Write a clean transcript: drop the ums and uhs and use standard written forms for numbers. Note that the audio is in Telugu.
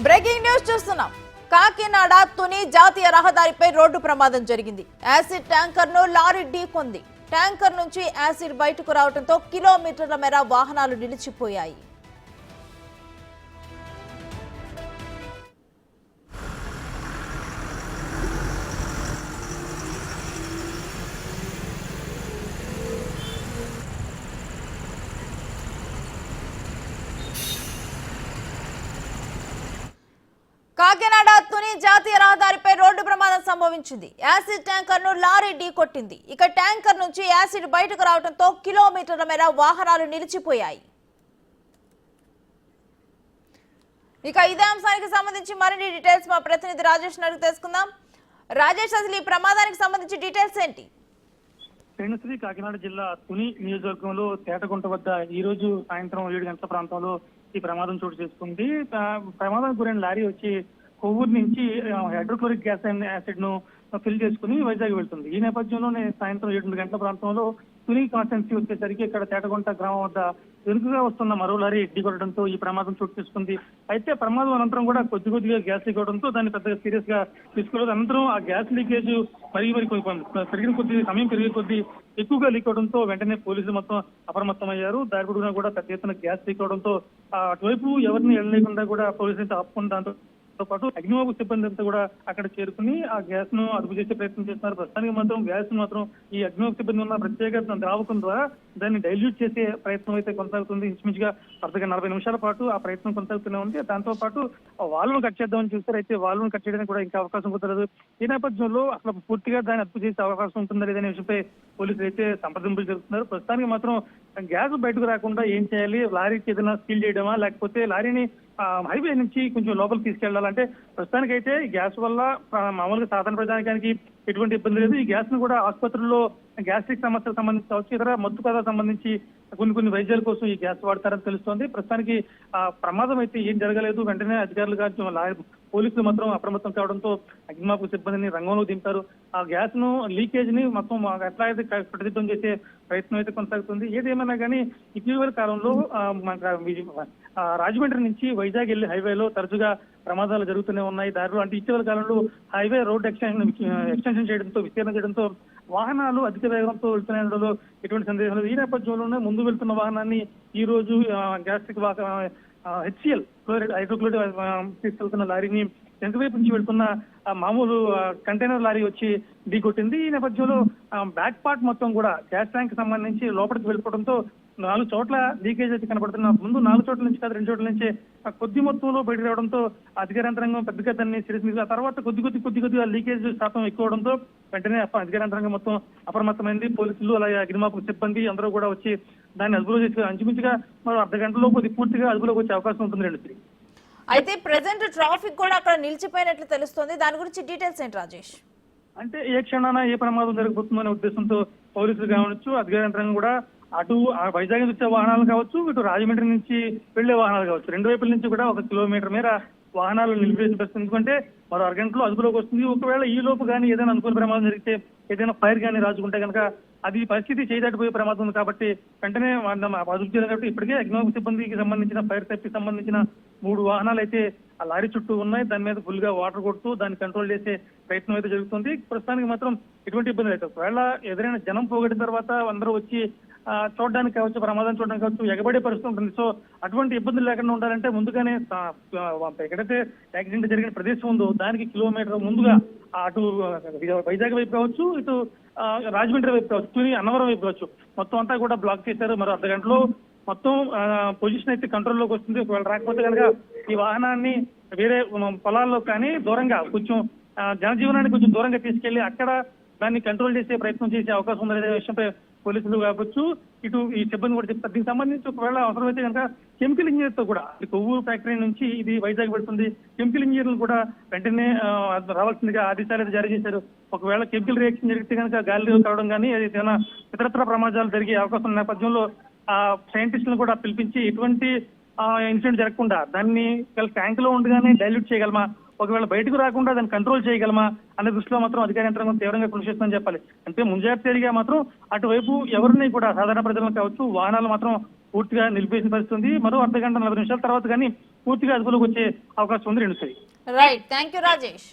బ్రేకింగ్ న్యూస్ చూస్తున్నాం. కాకినాడ తుని జాతీయ రహదారిపై రోడ్డు ప్రమాదం జరిగింది. యాసిడ్ ట్యాంకర్ ను లారీ ఢీకొంది. ట్యాంకర్ నుంచి యాసిడ్ బయటకు రావడంతో కిలోమీటర్ల మేర వాహనాలు నిలిచిపోయాయి. కాకినాడ తుని జాతీయ రహదారిపై రోడ్డు ప్రమాదం సంభవించింది. యాసిడ్ ట్యాంకర్ ను లారీ ఢీకొట్టింది. ఇక ట్యాంకర్ నుంచి యాసిడ్ బయటకు రావడంతో కిలోమీటర్ల మేర వాహనాలు నిలిచిపోయాయి. ఇక ఇదే అంశానికి సంబంధించి మరిన్ని డీటెయిల్స్ మా ప్రతినిధి రాజేష్ అడిగి తెలుసుకుందాం. రాజేష్, అసలు ఈ ప్రమాదానికి సంబంధించి డీటెయిల్స్ ఏంటి? శ్రీ కాకినాడ జిల్లా తుని నియోజకవర్గంలో తేటగుంట వద్ద ఈ రోజు సాయంత్రం 7 గంటల ప్రాంతంలో ఈ ప్రమాదం చోటు చేసుకుంది. ప్రమాదానికి గురైన లారీ వచ్చి కొవ్వూరు నుంచి హైడ్రోక్లోరిక్ గ్యాస్ యాసిడ్ ను ఫిల్ చేసుకుని వైజాగ్ వెళ్తుంది. ఈ నేపథ్యంలోనే సాయంత్రం 7 గంటల ప్రాంతంలో తుని కాన్స్టెన్సీ వచ్చేసరికి ఇక్కడ తేటగుంట గ్రామం వద్ద వెనుకగా వస్తున్న మరో లారీ ఢీకొట్టడంతో ఈ ప్రమాదం చోటు చేసుకుంది. అయితే ప్రమాదం అనంతరం కూడా కొద్దిగా గ్యాస్ లీక్ అవడంతో దాన్ని పెద్దగా సీరియస్ గా తీసుకోలేదు. అనంతరం ఆ గ్యాస్ లీకేజ్ మరీ పెరిగిన కొద్ది సమయం పెరిగే కొద్ది ఎక్కువగా లీక్ అవడంతో వెంటనే పోలీసులు మొత్తం అప్రమత్తమయ్యారు. దారి పొడుగునా కూడా పెద్ద ఎత్తున గ్యాస్ లీక్ అవడంతో అటువైపు ఎవరిని వెళ్ళలేకుండా కూడా పోలీసులు ఆపుకుని దాంతో పాటు అగ్నిమాపక సిబ్బంది అంతా కూడా అక్కడ చేరుకుని ఆ గ్యాస్ ను అదుపు చేసే ప్రయత్నం చేస్తున్నారు. ప్రస్తుతానికి మాత్రం గ్యాస్ ను మాత్రం ఈ అగ్నిమాపక సిబ్బంది ఉన్న ప్రత్యేక ద్రావకం ద్వారా దాన్ని డైల్యూట్ చేసే ప్రయత్నం అయితే కొనసాగుతుంది. ఇంచుమించుగా 40 నిమిషాల పాటు ఆ ప్రయత్నం కొనసాగుతూనే ఉంది. దాంతో పాటు వాల్వ్ను కట్ చేద్దామని చూస్తారు. అయితే వాల్వ్ను కట్ చేయడానికి కూడా ఇంకా అవకాశం కుదరదు. ఈ నేపథ్యంలో అసలు పూర్తిగా దాన్ని అదుపు చేసే అవకాశం ఉంటుందా లేదనే విషయంపై పోలీసులు అయితే సంప్రదింపులు జరుపుతున్నారు. ప్రస్తుతానికి మాత్రం గ్యాస్ బయటకు రాకుండా ఏం చేయాలి, లారీకి ఏదైనా సీల్ చేయడమా లేకపోతే లారీని హైవే నుంచి కొంచెం లోపలికి తీసుకెళ్లాలంటే ప్రస్తుతానికి అయితే గ్యాస్ వల్ల మామూలుగా సాధారణ ప్రజానికానికి ఎటువంటి ఇబ్బంది లేదు. ఈ గ్యాస్ ను కూడా ఆసుపత్రుల్లో గ్యాస్ట్రిక్ సమస్యలకు సంబంధించి కావచ్చు, ఇతర మత్తు పదార్థాలకు సంబంధించి కొన్ని వైద్యాల కోసం ఈ గ్యాస్ వాడతారని తెలుస్తోంది. ప్రస్తుతానికి ఆ ప్రమాదం అయితే ఏం జరగలేదు. వెంటనే అధికారులు పోలీసులు మాత్రం అప్రమత్తం కావడంతో అగ్నిమాపక సిబ్బందిని రంగంలో దింపారు. ఆ గ్యాస్ ను లీకేజ్ ని మొత్తం ఎట్లా అయితే కట్టుదిట్టం చేసే ప్రయత్నం అయితే కొనసాగుతుంది. ఏదేమైనా కానీ ఇటీవల కాలంలో రాజమండ్రి నుంచి వైజాగ్ వెళ్లే హైవేలో తరచుగా ప్రమాదాలు జరుగుతూనే ఉన్నాయి. దారిలో అంటే ఇటీవల కాలంలో హైవే రోడ్ ఎక్స్టెన్షన్ చేయడంతో విస్తీర్ణం చేయడంతో వాహనాలు అధిక వేగంతో వెళ్తున్న ఎటువంటి సందేహం లేదు. ఈ నేపథ్యంలోనే ముందు వెళ్తున్న వాహనాన్ని ఈ రోజు గ్యాస్ట్రిక్ HCl హైడ్రోక్లోరైడ్ తీసుకెళ్తున్న లారీని వెనుక వైపు నుంచి వెళ్తున్న మామూలు కంటైనర్ లారీ వచ్చి ఢీకొట్టింది. ఈ నేపథ్యంలో బ్యాక్ పార్ట్ మొత్తం కూడా గ్యాస్ ట్యాంక్ సంబంధించి లోపలికి వెళ్ళిపోవడంతో 4 చోట్ల లీకేజ్ అయితే కనబడుతున్న ముందు 4 చోట్ల నుంచి కాదు 2 చోట్ల నుంచే కొద్ది మొత్తంలో బయట రావడంతో అధికార యంత్రాంగం పెద్దగా దాన్ని సీరియస్ ఆ తర్వాత కొద్దిగా లీకేజ్ శాతం ఎక్కువ అవడంతో వెంటనే అధికార యంత్రాంగం మొత్తం అప్రమత్తమైంది. పోలీసులు అలాగే అగ్నిమాపక సిబ్బంది అందరూ కూడా వచ్చి దాన్ని అదుపులో చేసి అంచుమించుగా మరో అర్ధ గంటలో పూర్తిగా అదుపులోకి వచ్చే అవకాశం ఉంటుంది. అయితే ప్రెసెంట్ ట్రాఫిక్ కూడా అక్కడ నిలిచిపోయినట్లు తెలుస్తోంది. దాని గురించి డీటెయిల్స్ ఏంటి రాజేష్? అంటే ఏ క్షణాన ఏ ప్రమాదం జరగబోతుందనే ఉద్దేశంతో పోలీసులు కావచ్చు, అధికార యంత్రాంగం కూడా అటు వైజాగ్ నుంచి వచ్చే వాహనాలు కావచ్చు, ఇటు రాజమండ్రి నుంచి వెళ్లే వాహనాలు కావచ్చు, 2 వైపుల నుంచి కూడా 1 కిలోమీటర్ మేర వాహనాలు నిలిపేసి పరిస్థితి. ఎందుకంటే మరో అరగంటలో అదుపులోకి వస్తుంది. ఒకవేళ ఈ లోపు కానీ ఏదైనా అనుకూల ప్రమాదం జరిగితే ఏదైనా ఫైర్ కానీ రాజుకుంటే కనుక అది పరిస్థితి చేయదాటిపోయే ప్రమాదం ఉంది. కాబట్టి వెంటనే అదుపు చేయాలి. కాబట్టి ఇప్పటికే అగ్నిమాపక సిబ్బందికి సంబంధించిన ఫైర్ సేఫ్టీకి సంబంధించిన 3 వాహనాలు అయితే ఆ లారీ చుట్టూ ఉన్నాయి. దాని మీద ఫుల్ గా వాటర్ కొడుతూ దాన్ని కంట్రోల్ చేసే ప్రయత్నం అయితే జరుగుతుంది. ప్రస్తుతానికి మాత్రం ఎటువంటి ఇబ్బంది లేదు. ఒకవేళ ఎదురైన జనం పోగొట్టిన తర్వాత అందరూ వచ్చి చూడడానికి కావచ్చు, ప్రమాదం చూడడానికి కావచ్చు, ఎగబడే పరిస్థితి ఉంటుంది. సో అటువంటి ఇబ్బందులు లేకుండా ఉండాలంటే ముందుగానే ఎక్కడైతే యాక్సిడెంట్ జరిగిన ప్రదేశం ఉందో దానికి కిలోమీటర్ ముందుగా అటు వైజాగ్ వైపు కావచ్చు, ఇటు రాజమండ్రి వైపు కావచ్చు, తుని అన్నవరం వైపు కావచ్చు, మొత్తం అంతా కూడా బ్లాక్ చేశారు. మరో అర్ధ గంటలో మొత్తం పొజిషన్ అయితే కంట్రోల్లోకి వస్తుంది. ఒకవేళ రాకపోతే కనుక ఈ వాహనాన్ని వేరే పొలాల్లో కానీ దూరంగా కొంచెం జనజీవనానికి కొంచెం దూరంగా తీసుకెళ్లి అక్కడ దాన్ని కంట్రోల్ చేసే ప్రయత్నం చేసే అవకాశం ఉందనే విషయంపై పోలీసులు కావచ్చు, ఇటు ఈ సిబ్బంది కూడా చెప్తారు. దీనికి సంబంధించి ఒకవేళ అవసరమైతే కనుక కెమికల్ ఇంజనీర్ తో కూడా కొవ్వూరు ఫ్యాక్టరీ నుంచి ఇది వైజాగ్ పెడుతుంది. కెమికల్ ఇంజనీర్లు కూడా వెంటనే రావాల్సిందిగా ఆదేశాలు జారీ చేశారు. ఒకవేళ కెమికల్ రియాక్షన్ జరిగితే కనుక గాలిలో కలవడం కానీ ఏదైనా ఇతరత్ర ప్రమాదాలు జరిగే అవకాశం ఉన్న నేపథ్యంలో సైంటిస్టులను కూడా పిలిపించి ఎటువంటి ఇన్సిడెంట్ జరగకుండా దాన్ని ట్యాంక్ లో ఉండగానే డైల్యూట్ చేయగలమా, ఒకవేళ బయటకు రాకుండా దాన్ని కంట్రోల్ చేయగలమా అనే దృష్టిలో మాత్రం అధికార యంత్రాంగం తీవ్రంగా కృషి చేస్తుందని చెప్పాలి. అంటే ముంజాగ్రత్తగా మాత్రం అటువైపు ఎవరిని కూడా సాధారణ ప్రజలను కావచ్చు వాహనాలు మాత్రం పూర్తిగా నిలిపేసిన పరిస్థితి ఉంది. మరో అర్ధ గంట 40 నిమిషాల తర్వాత కానీ పూర్తిగా అదుపులోకి వచ్చే అవకాశం ఉంది Renusri. Right, thank you Rajesh.